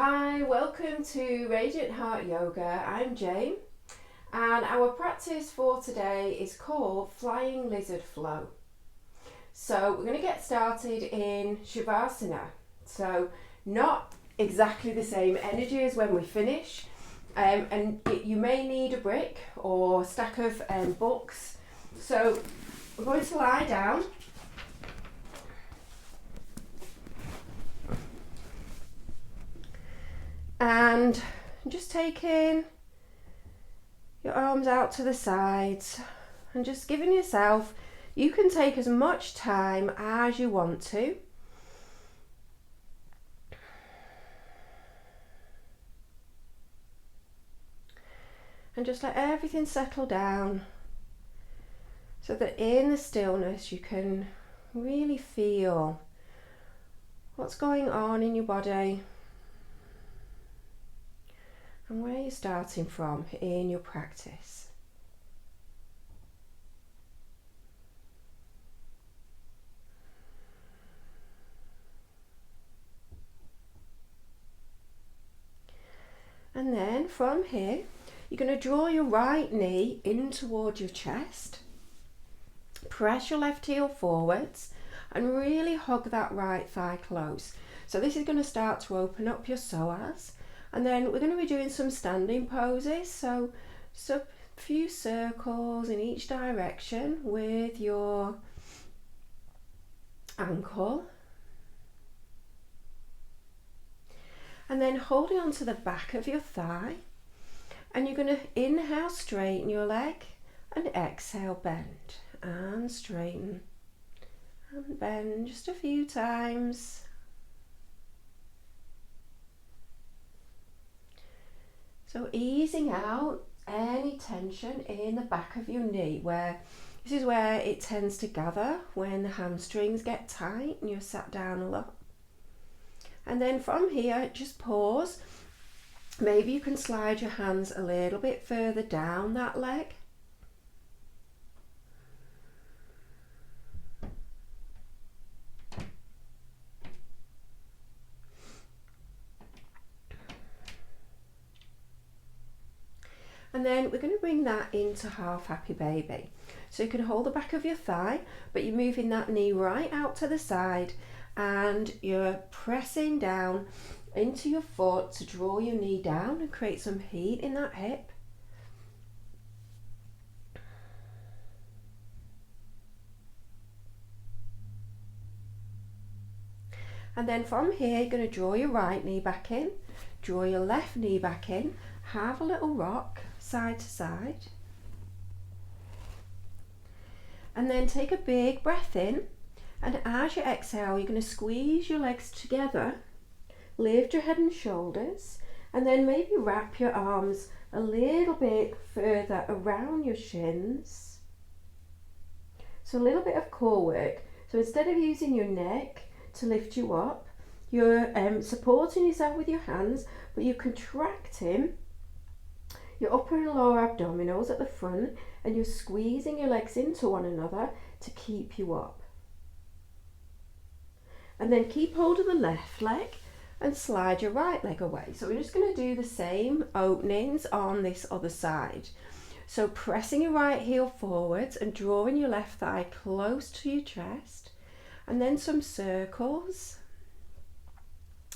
Hi, welcome to Radiant Heart Yoga. I'm Jane, and our practice for today is called Flying Lizard Flow. So we're going to get started in Shavasana. So not exactly the same energy as when we finish, you may need a brick or stack of books. So we're going to lie down. And just taking your arms out to the sides and just giving yourself, you can take as much time as you want to. And just let everything settle down so that in the stillness you can really feel what's going on in your body and where you're starting from in your practice. And then from here, you're going to draw your right knee in towards your chest. Press your left heel forwards and really hug that right thigh close. So this is going to start to open up your psoas. And then we're going to be doing some standing poses, so a few circles in each direction with your ankle. And then holding onto the back of your thigh. And you're going to inhale, straighten your leg, and exhale, bend and straighten and bend just a few times. So easing out any tension in the back of your knee, this is where it tends to gather when the hamstrings get tight and you're sat down a lot. And then from here, just pause. Maybe you can slide your hands a little bit further down that leg. And then we're going to bring that into half happy baby. So you can hold the back of your thigh, but you're moving that knee right out to the side and you're pressing down into your foot to draw your knee down and create some heat in that hip. And then from here, you're going to draw your right knee back in, draw your left knee back in, have a little rock side to side. And then take a big breath in, and as you exhale, you're going to squeeze your legs together, lift your head and shoulders, and then maybe wrap your arms a little bit further around your shins. So a little bit of core work. So instead of using your neck to lift you up, you're supporting yourself with your hands, but you're contracting your upper and lower abdominals at the front, and you're squeezing your legs into one another to keep you up. And then keep hold of the left leg and slide your right leg away. So we're just going to do the same openings on this other side. So pressing your right heel forwards and drawing your left thigh close to your chest, and then some circles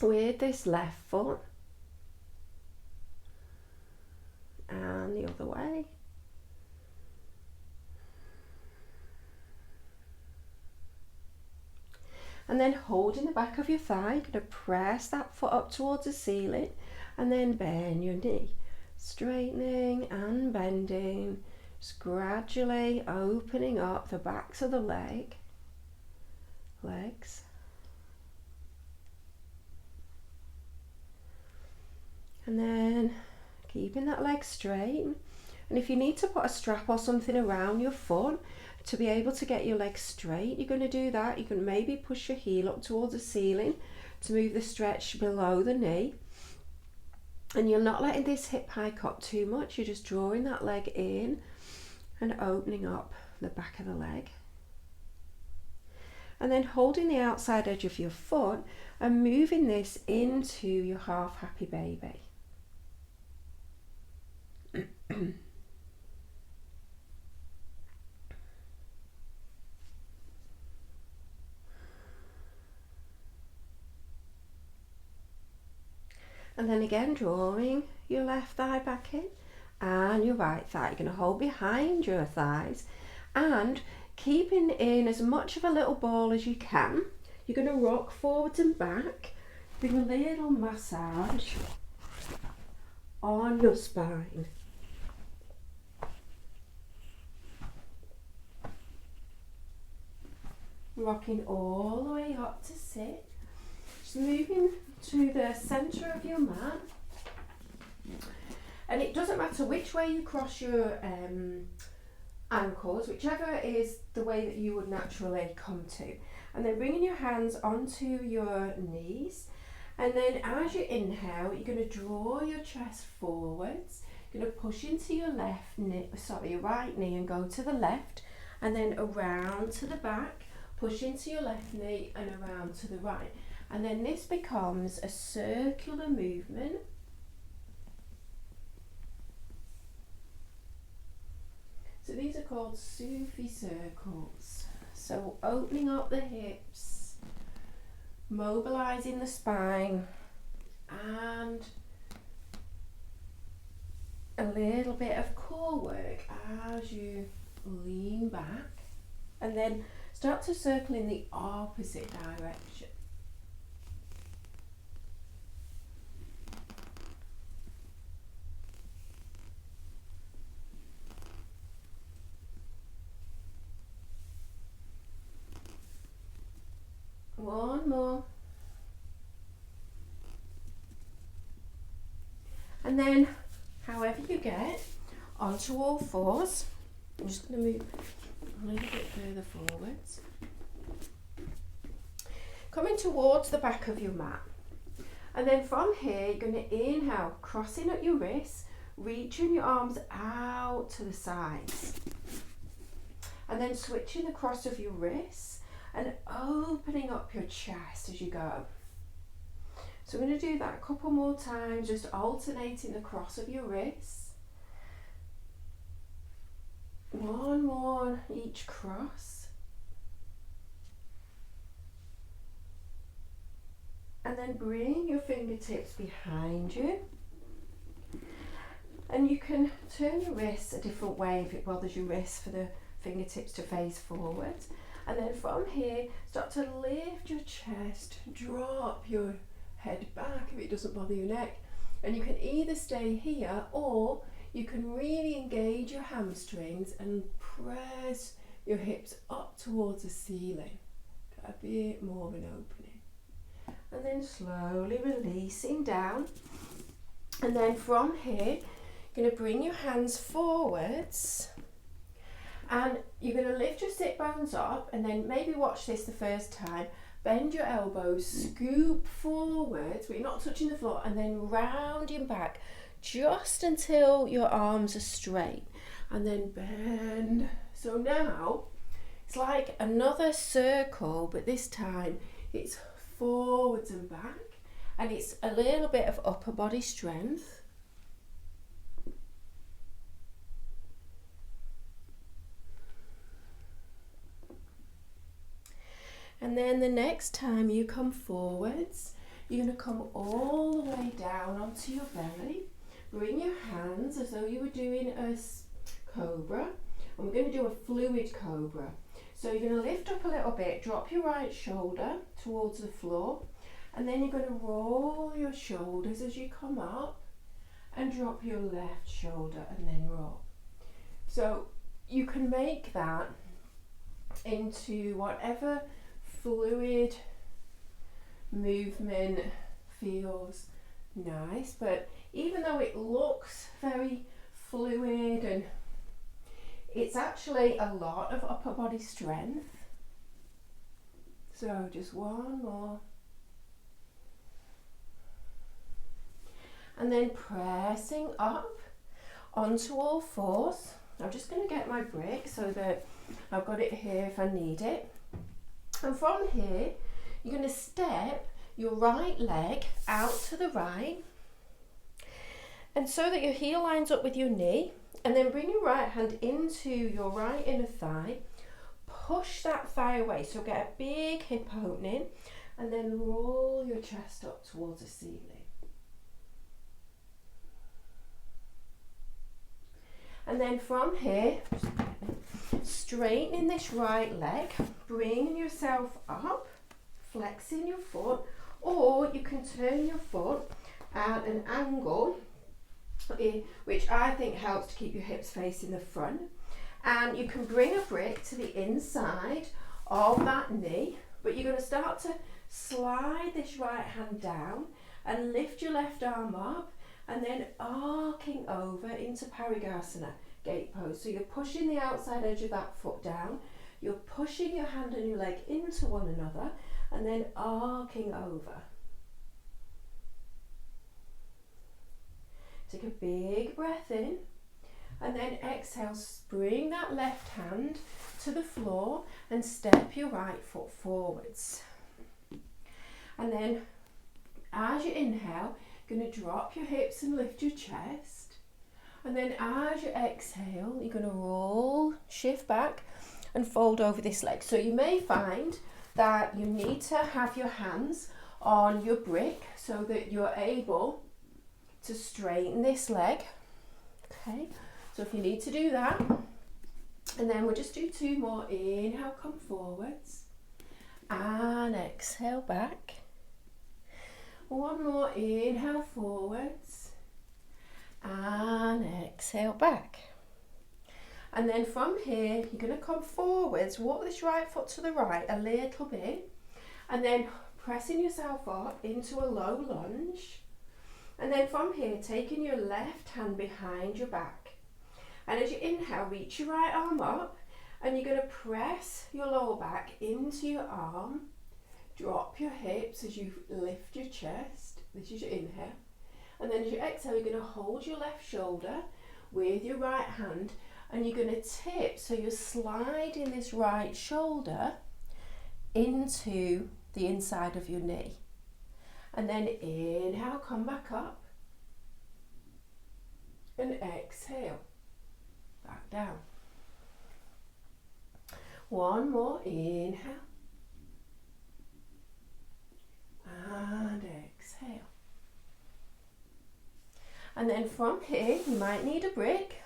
with this left foot. And the other way. And then holding the back of your thigh, you're going to press that foot up towards the ceiling and then bend your knee. Straightening and bending, just gradually opening up the backs of the legs. And then keeping that leg straight. And if you need to put a strap or something around your foot to be able to get your legs straight, you're going to do that. You can maybe push your heel up towards the ceiling to move the stretch below the knee. And you're not letting this hip hike up too much. You're just drawing that leg in and opening up the back of the leg. And then holding the outside edge of your foot and moving this into your half happy baby. And then again, drawing your left thigh back in and your right thigh. You're going to hold behind your thighs and keeping in as much of a little ball as you can. You're going to rock forwards and back, doing a little massage on your spine. Rocking all the way up to sit. Just moving to the centre of your mat. And it doesn't matter which way you cross your ankles, whichever is the way that you would naturally come to. And then bringing your hands onto your knees. And then as you inhale, you're going to draw your chest forwards. You're going to push into your your right knee and go to the left. And then around to the back, push into your left knee and around to the right. And then this becomes a circular movement. So these are called Sufi circles. So opening up the hips, mobilizing the spine, and a little bit of core work as you lean back, and then start to circle in the opposite direction. One more. And then, however you get, onto all fours. I'm just going to move a little bit further forwards. Coming towards the back of your mat. And then from here, you're going to inhale, crossing at your wrists, reaching your arms out to the sides. And then switching the cross of your wrists and opening up your chest as you go. So we're going to do that a couple more times, just alternating the cross of your wrists. One more each cross. And then bring your fingertips behind you. And you can turn your wrists a different way if it bothers your wrists for the fingertips to face forwards. And then from here, start to lift your chest, drop your head back if it doesn't bother your neck. And you can either stay here or you can really engage your hamstrings and press your hips up towards the ceiling. Get a bit more of an opening. And then slowly releasing down. And then from here, you're going to bring your hands forwards. And you're going to lift your sit bones up and then maybe watch this the first time. Bend your elbows, scoop forwards, but you're not touching the floor, and then rounding back just until your arms are straight. And then bend. So now it's like another circle, but this time it's forwards and back. And it's a little bit of upper body strength. And then the next time you come forwards, you're going to come all the way down onto your belly. Bring your hands as though you were doing a cobra. And we're going to do a fluid cobra. So you're going to lift up a little bit, drop your right shoulder towards the floor. And then you're going to roll your shoulders as you come up and drop your left shoulder and then roll. So you can make that into whatever fluid movement feels nice, but even though it looks very fluid, and it's actually a lot of upper body strength. So just one more. And then pressing up onto all fours. I'm just going to get my brick so that I've got it here if I need it. And from here, you're going to step your right leg out to the right, and so that your heel lines up with your knee, and then bring your right hand into your right inner thigh. Push that thigh away, so get a big hip opening, and then roll your chest up towards the ceiling. And then from here, straightening this right leg, bringing yourself up, flexing your foot, or you can turn your foot at an angle, which I think helps to keep your hips facing the front. And you can bring a brick to the inside of that knee, but you're going to start to slide this right hand down and lift your left arm up, and then arcing over into Parigasana, gate pose. So you're pushing the outside edge of that foot down, you're pushing your hand and your leg into one another, and then arcing over. Take a big breath in, and then exhale, bring that left hand to the floor and step your right foot forwards. And then as you inhale, you're going to drop your hips and lift your chest. And then as you exhale, you're going to roll, shift back and fold over this leg. So you may find that you need to have your hands on your brick so that you're able to straighten this leg. Okay, so if you need to do that, and then we'll just do two more. Inhale, come forwards, and exhale back. One more, inhale forwards, and exhale back. And then from here, you're going to come forwards, walk this right foot to the right a little bit, and then pressing yourself up into a low lunge. And then from here, taking your left hand behind your back. And as you inhale, reach your right arm up, and you're going to press your lower back into your arm. Drop your hips as you lift your chest. This is your inhale. And then as you exhale, you're going to hold your left shoulder with your right hand, and you're going to tip, so you're sliding this right shoulder into the inside of your knee. And then inhale, come back up, and exhale, back down. One more, inhale, and exhale. And then from here, you might need a brick.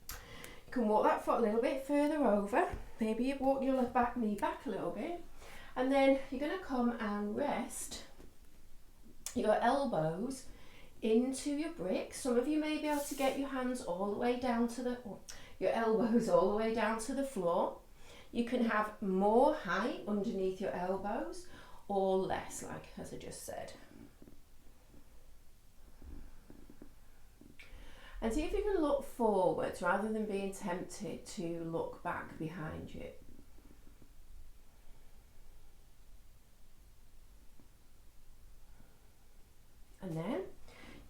You can walk that foot a little bit further over. Maybe you walk your left back knee back a little bit. And then you're going to come and rest your elbows into your brick. Some of you may be able to get your hands all the way down to your elbows all the way down to the floor. You can have more height underneath your elbows or less, like as I just said. And see if you can look forwards rather than being tempted to look back behind you. And then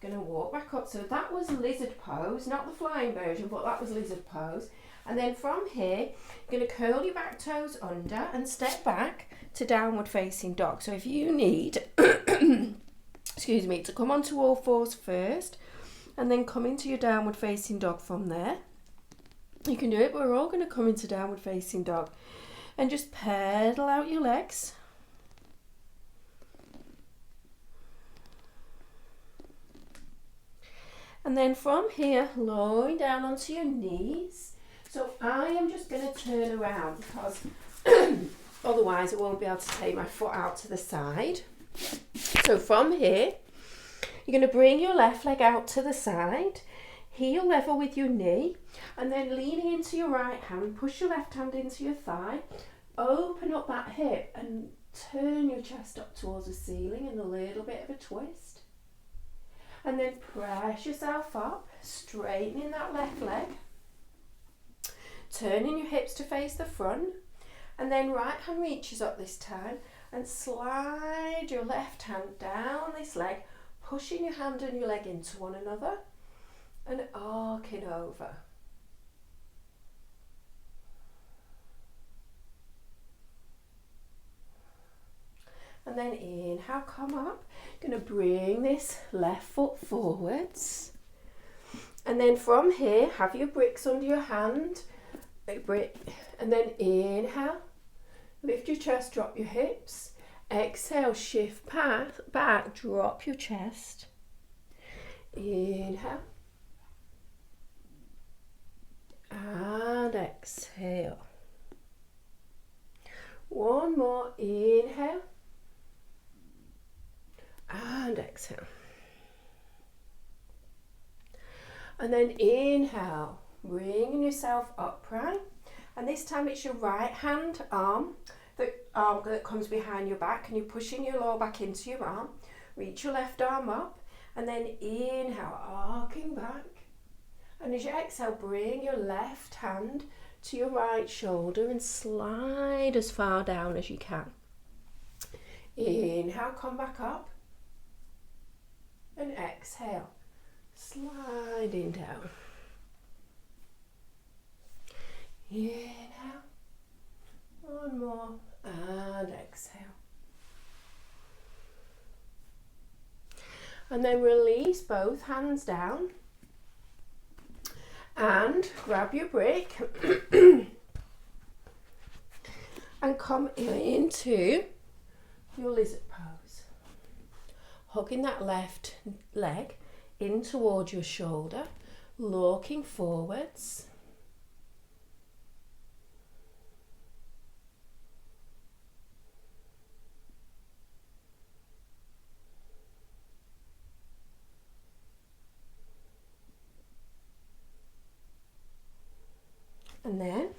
you're going to walk back up. So that was lizard pose, not the flying version, but that was lizard pose. And then from here, you're going to curl your back toes under and step back to downward facing dog. So if you need, excuse me, to come onto all fours first, and then come into your downward facing dog from there, you can do it, but we're all going to come into downward facing dog and just pedal out your legs. And then from here, lowering down onto your knees. So I am just going to turn around because otherwise I won't be able to take my foot out to the side. So from here, you're going to bring your left leg out to the side, heel level with your knee, and then leaning into your right hand, push your left hand into your thigh, open up that hip and turn your chest up towards the ceiling in a little bit of a twist. And then press yourself up, straightening that left leg, turning your hips to face the front, and then right hand reaches up this time and slide your left hand down this leg, pushing your hand and your leg into one another and arcing over. And then inhale, come up. Gonna bring this left foot forwards. And then from here, have your bricks under your hand. And then inhale, lift your chest, drop your hips. Exhale, shift back, drop your chest. Inhale. And exhale. One more, inhale. And exhale. And then inhale, bringing yourself upright. And this time it's your right hand arm that comes behind your back, and you're pushing your lower back into your arm. Reach your left arm up, and then inhale, arcing back. And as you exhale, bring your left hand to your right shoulder and slide as far down as you can. Inhale, come back up. And exhale, sliding down. Inhale, one more, and exhale. And then release both hands down and grab your brick and come into your lizard pose. Hugging that left leg in towards your shoulder, looking forwards. And then,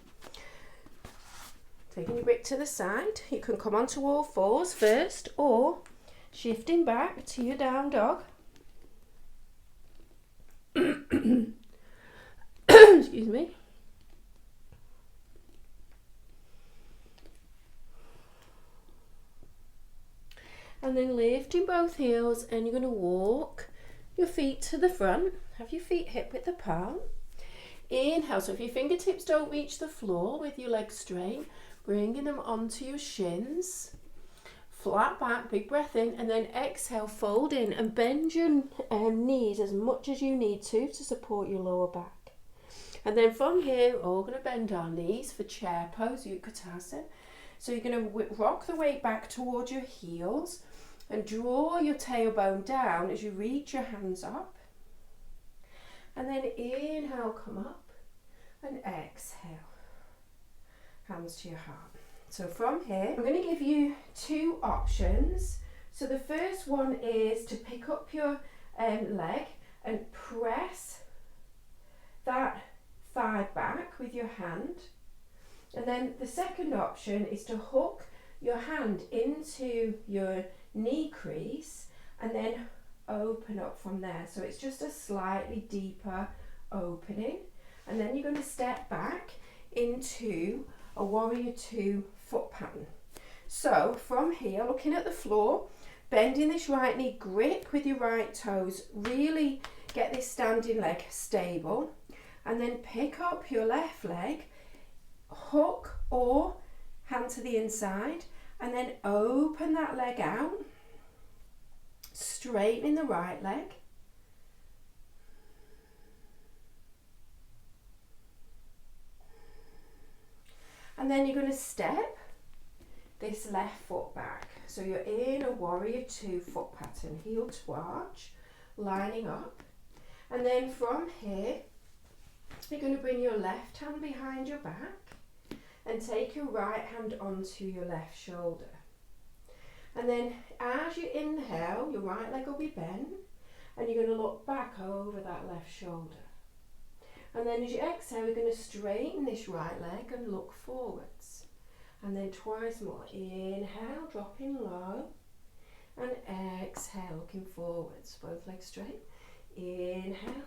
taking your brick to the side, you can come onto all fours first, or shifting back to your down dog. Excuse me. And then lifting both heels, and you're going to walk your feet to the front. Have your feet hip width apart. Inhale, so if your fingertips don't reach the floor with your legs straight, bringing them onto your shins. Flat back, big breath in, and then exhale, fold in and bend your knees as much as you need to support your lower back. And then from here, we're all going to bend our knees for chair pose, Utkatasana. So you're going to rock the weight back towards your heels and draw your tailbone down as you reach your hands up. And then inhale, come up, and exhale, hands to your heart. So from here, I'm going to give you two options. So the first one is to pick up your leg and press that thigh back with your hand. And then the second option is to hook your hand into your knee crease and then open up from there. So it's just a slightly deeper opening, and then you're going to step back into a warrior two foot pattern. So from here, looking at the floor, bending this right knee, grip with your right toes, really get this standing leg stable, and then pick up your left leg, hook or hand to the inside, and then open that leg out, straightening the right leg. And then you're going to step this left foot back. So you're in a warrior two foot pattern, heel to arch, lining up. And then from here, you're going to bring your left hand behind your back and take your right hand onto your left shoulder. And then as you inhale, your right leg will be bent, and you're going to look back over that left shoulder. And then as you exhale, we're going to straighten this right leg and look forwards. And then twice more. Inhale, dropping low, and exhale, looking forwards. Both legs straight. Inhale.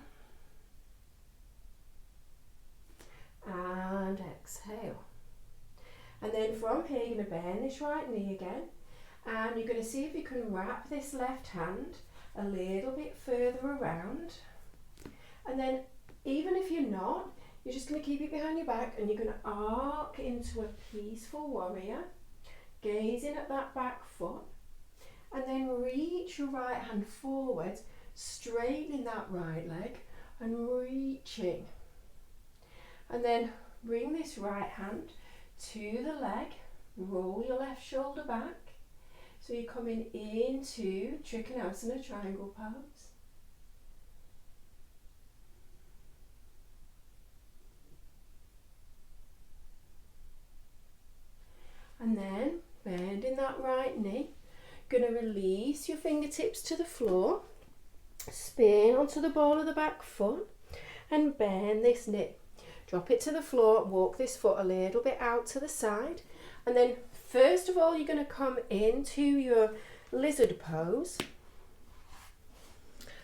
And exhale. And then from here, you're going to bend this right knee again. And you're going to see if you can wrap this left hand a little bit further around. And then even if you're not, you're just going to keep it behind your back, and you're going to arc into a peaceful warrior, gazing at that back foot. And then reach your right hand forwards, straightening that right leg and reaching. And then bring this right hand to the leg, roll your left shoulder back. So you're coming into Trikonasana, triangle pose. And then bending that right knee. Going to release your fingertips to the floor. Spin onto the ball of the back foot and bend this knee. Drop it to the floor, walk this foot a little bit out to the side. And then first of all, you're going to come into your lizard pose.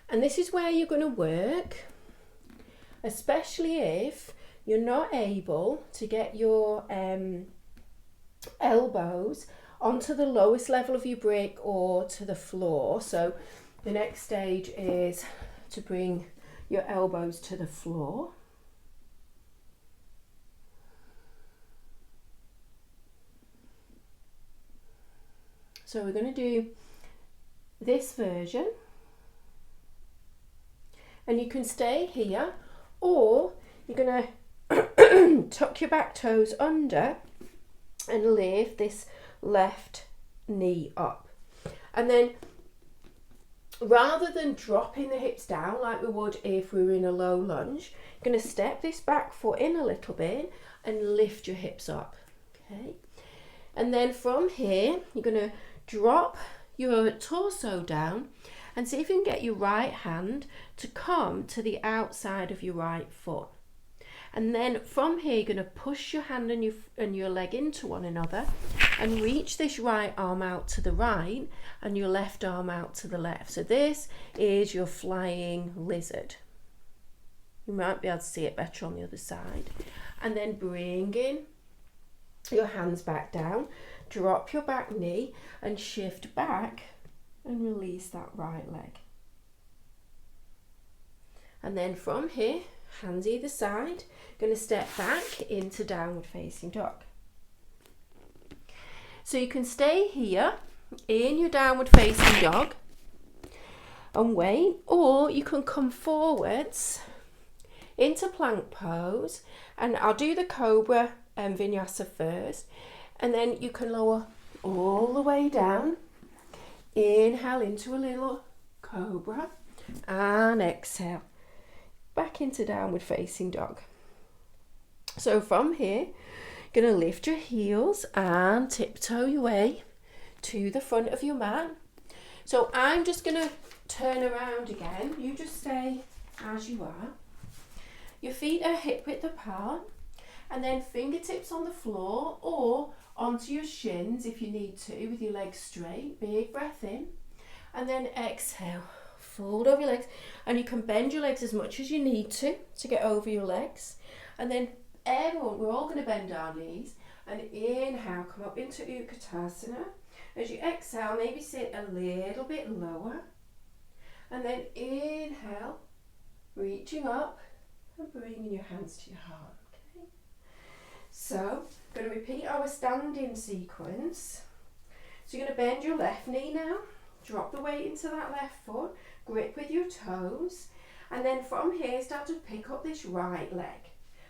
And this is where you're going to work, especially if you're not able to get your elbows onto the lowest level of your brick or to the floor. So the next stage is to bring your elbows to the floor. So we're going to do this version, and you can stay here, or you're going to tuck your back toes under and lift this left knee up. And then rather than dropping the hips down like we would if we were in a low lunge, you're going to step this back foot in a little bit and lift your hips up. Okay. And then from here, you're going to drop your torso down and see if you can get your right hand to come to the outside of your right foot. And then from here, you're going to push your hand and your leg into one another and reach this right arm out to the right and your left arm out to the left. So this is your flying lizard. You might be able to see it better on the other side. And then bring in your hands back down, drop your back knee and shift back and release that right leg. And then from here, hands either side, going to step back into downward facing dog. So you can stay here in your downward facing dog and wait, or you can come forwards into plank pose, and I'll do the cobra and vinyasa first, and then you can lower all the way down, inhale into a little cobra and exhale back into downward facing dog. So from here, you're going to lift your heels and tiptoe your way to the front of your mat. So I'm just going to turn around again. You just stay as you are. Your feet are hip width apart, and then fingertips on the floor or onto your shins if you need to with your legs straight. Big breath in, and then exhale. Fold over your legs, and you can bend your legs as much as you need to get over your legs. And then everyone, we're all going to bend our knees and inhale, come up into Utkatasana. As you exhale, maybe sit a little bit lower, and then inhale, reaching up and bringing your hands to your heart. Okay. So we're going to repeat our standing sequence. So you're going to bend your left knee now, drop the weight into that left foot, grip with your toes, and then from here start to pick up this right leg.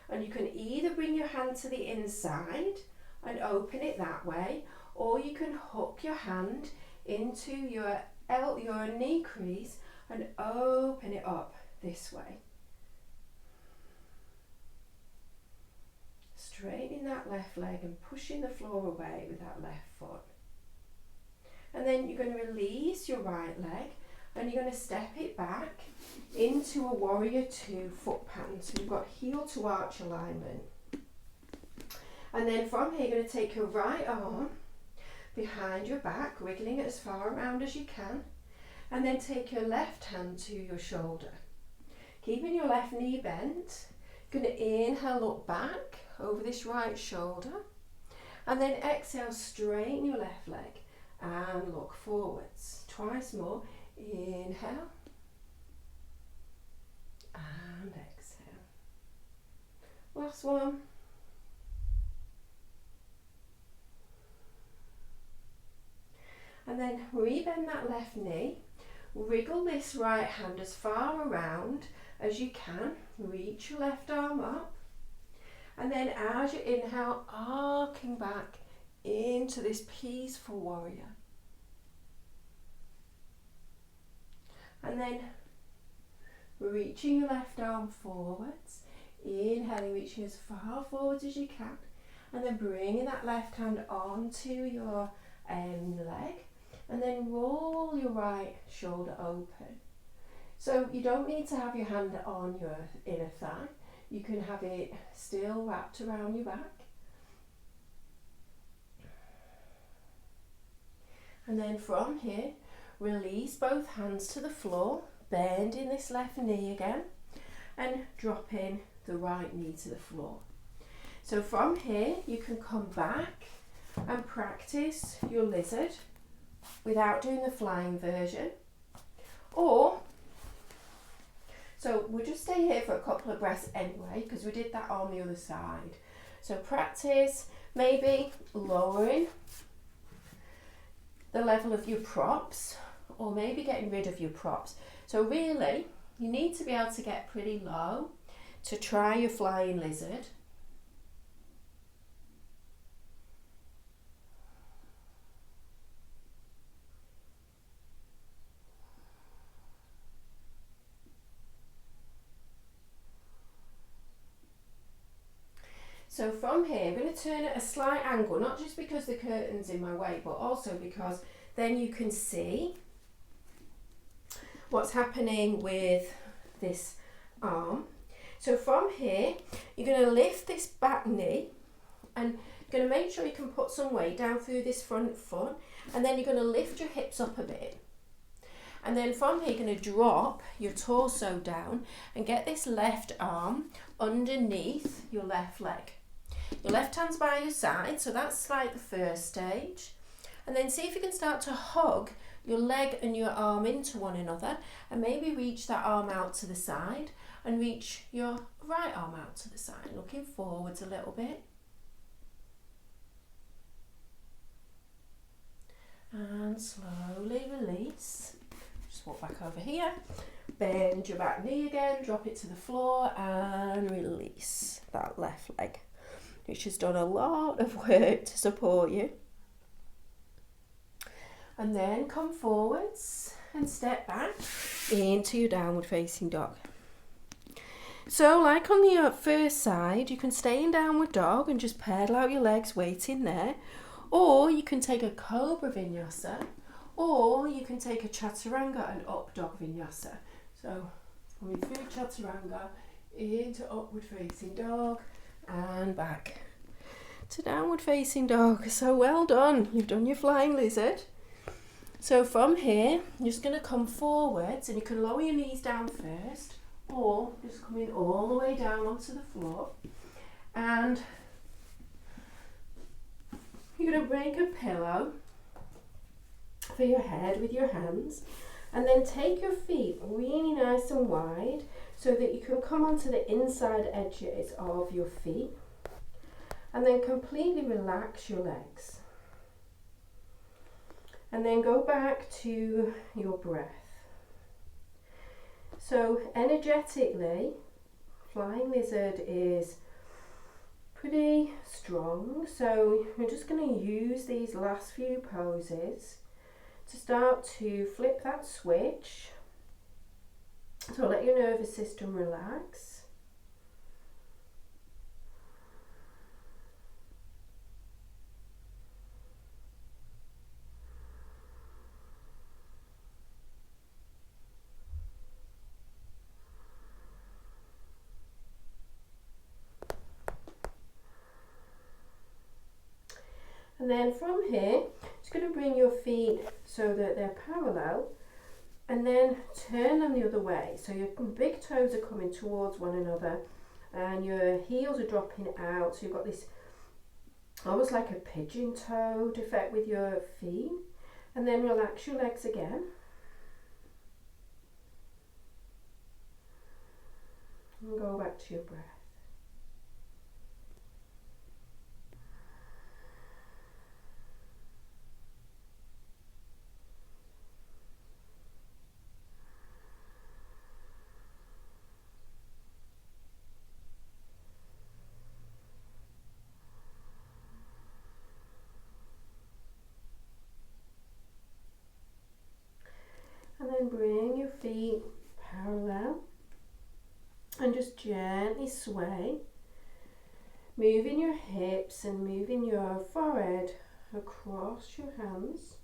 And you can either bring your hand to the inside and open it that way, or you can hook your hand into your knee crease and open it up this way. Straightening that left leg and pushing the floor away with that left foot. And then you're going to release your right leg and you're going to step it back into a warrior two foot pattern. So you've got heel to arch alignment. And then from here, you're going to take your right arm behind your back, wiggling it as far around as you can. And then take your left hand to your shoulder. Keeping your left knee bent. You're going to inhale, look back over this right shoulder. And then exhale, straighten your left leg and look forwards. Twice more. Inhale and exhale. Last one. And And then rebend that left knee. Wriggle this right hand as far around as you can. Reach your left arm up. And then as you inhale, arcing back into this peaceful warrior. And then reaching your left arm forwards. Inhaling, reaching as far forwards as you can. And then bringing that left hand onto your leg. And then roll your right shoulder open. So you don't need to have your hand on your inner thigh. You can have it still wrapped around your back. And then from here, release both hands to the floor, bending this left knee again, and dropping the right knee to the floor. So from here, you can come back and practice your lizard without doing the flying version. Or, so we'll just stay here for a couple of breaths anyway, because we did that on the other side. So practice maybe lowering the level of your props, or maybe getting rid of your props. So really, you need to be able to get pretty low to try your flying lizard. So from here, I'm going to turn at a slight angle, not just because the curtain's in my way, but also because then you can see what's happening with this arm. So from here, you're going to lift this back knee and you're going to make sure you can put some weight down through this front foot, and then you're going to lift your hips up a bit. And then from here, you're going to drop your torso down and get this left arm underneath your left leg. Your left hand's by your side, so that's like the first stage. And then see if you can start to hug your leg and your arm into one another, and maybe reach that arm out to the side and reach your right arm out to the side, looking forwards a little bit. And slowly release. Just walk back over here. Bend your back knee again, drop it to the floor and release that left leg, which has done a lot of work to support you. And then come forwards and step back into your downward facing dog. So like on the first side, you can stay in downward dog and just pedal out your legs, waiting there. Or you can take a cobra vinyasa, or you can take a chaturanga and up dog vinyasa. So coming through chaturanga into upward facing dog and back to downward facing dog. So well done, you've done your flying lizard. So from here, you're just going to come forwards, and you can lower your knees down first, or just coming all the way down onto the floor. And you're going to break a pillow for your head with your hands, and then take your feet really nice and wide so that you can come onto the inside edges of your feet, and then completely relax your legs. And then go back to your breath. So energetically, flying lizard is pretty strong. So we're just going to use these last few poses to start to flip that switch. So let your nervous system relax. And then from here, just going to bring your feet so that they're parallel, and then turn them the other way. So your big toes are coming towards one another and your heels are dropping out. So you've got this almost like a pigeon-toed effect with your feet. And then relax your legs again. And go back to your breath. this way, moving your hips and moving your forehead across your hands,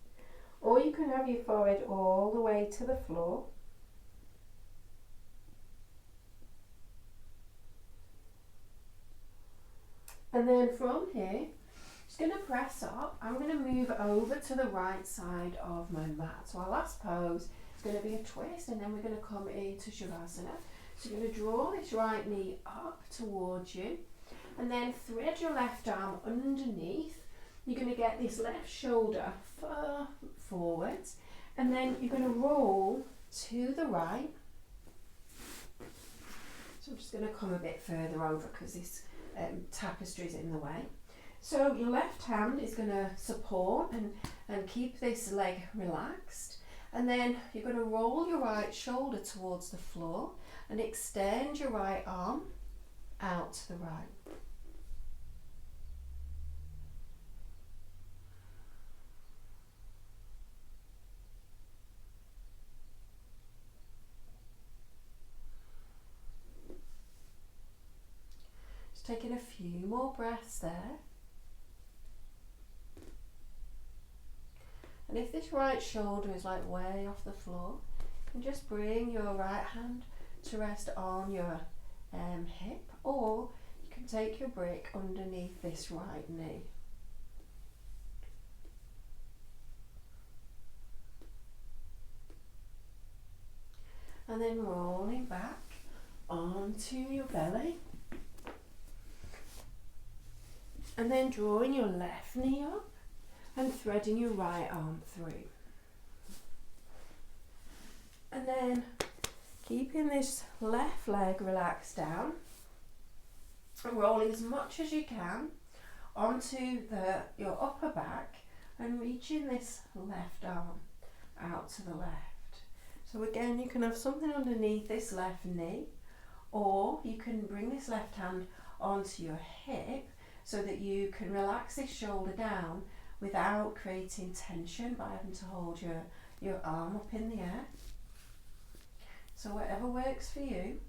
or you can have your forehead all the way to the floor. And then from here, just going to press up. I'm going to move over to the right side of my mat. So our last pose is going to be a twist, and then we're going to come into Shavasana. So you're going to draw this right knee up towards you, and then thread your left arm underneath. You're going to get this left shoulder far forwards, and then you're going to roll to the right. So I'm just going to come a bit further over because this tapestry is in the way. So your left hand is going to support and keep this leg relaxed, and then you're going to roll your right shoulder towards the floor and extend your right arm out to the right. Just taking a few more breaths there. And if this right shoulder is like way off the floor, you can just bring your right hand to rest on your hip, or you can take your brick underneath this right knee. And then rolling back onto your belly. And then drawing your left knee up and threading your right arm through. And then keeping this left leg relaxed down and rolling as much as you can onto your upper back and reaching this left arm out to the left. So again, you can have something underneath this left knee, or you can bring this left hand onto your hip so that you can relax this shoulder down without creating tension by having to hold your arm up in the air. So whatever works for you.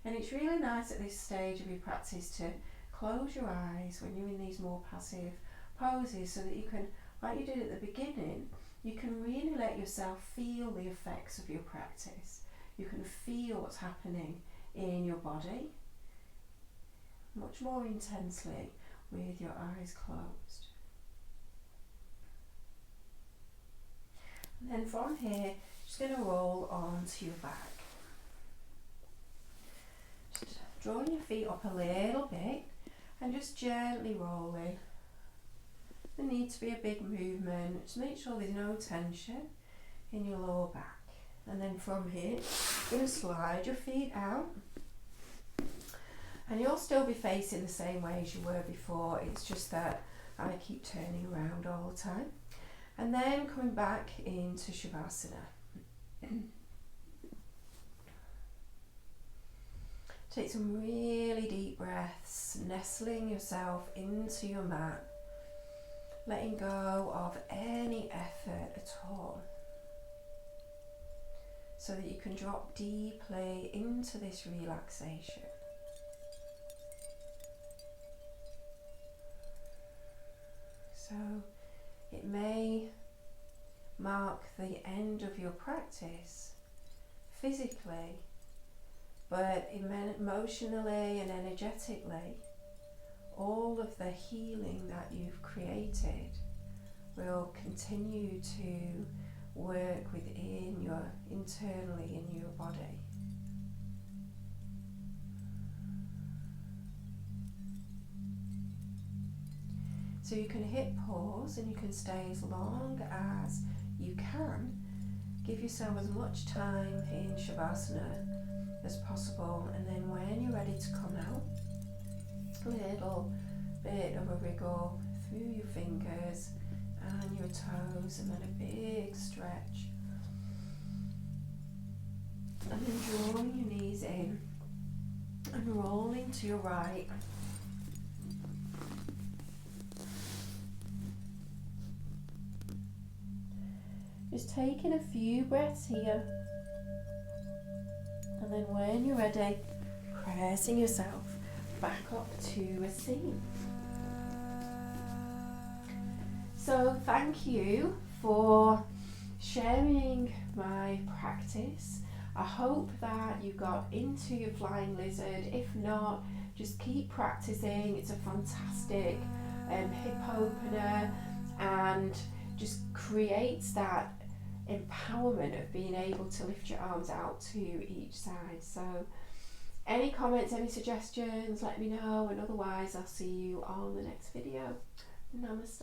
And it's really nice at this stage of your practice to close your eyes when you're in these more passive poses, so that you can, like you did at the beginning, you can really let yourself feel the effects of your practice. You can feel what's happening in your body much more intensely with your eyes closed. And then from here, just going to roll onto your back. Just drawing your feet up a little bit and just gently rolling. There needs to be a big movement. Just make sure there's no tension in your lower back. And then from here, you're going to slide your feet out. And you'll still be facing the same way as you were before. It's just that I keep turning around all the time. And then coming back into Shavasana. Take some really deep breaths, nestling yourself into your mat, letting go of any effort at all, so that you can drop deeply into this relaxation. So it may mark the end of your practice physically, but emotionally and energetically, all of the healing that you've created will continue to work internally in your body. So you can hit pause and you can stay as long as you can. Give yourself as much time in Shavasana as possible, and then when you're ready to come out, a little bit of a wriggle through your fingers and your toes, and then a big stretch. And then drawing your knees in and rolling to your right. Just taking a few breaths here And then when you're ready, pressing yourself back up to a seat. So thank you for sharing my practice. I hope that you got into your flying lizard. If not, just keep practicing. It's a fantastic hip opener and just creates that empowerment of being able to lift your arms out to each side. So any comments, any suggestions, let me know, and otherwise I'll see you on the next video. Namaste.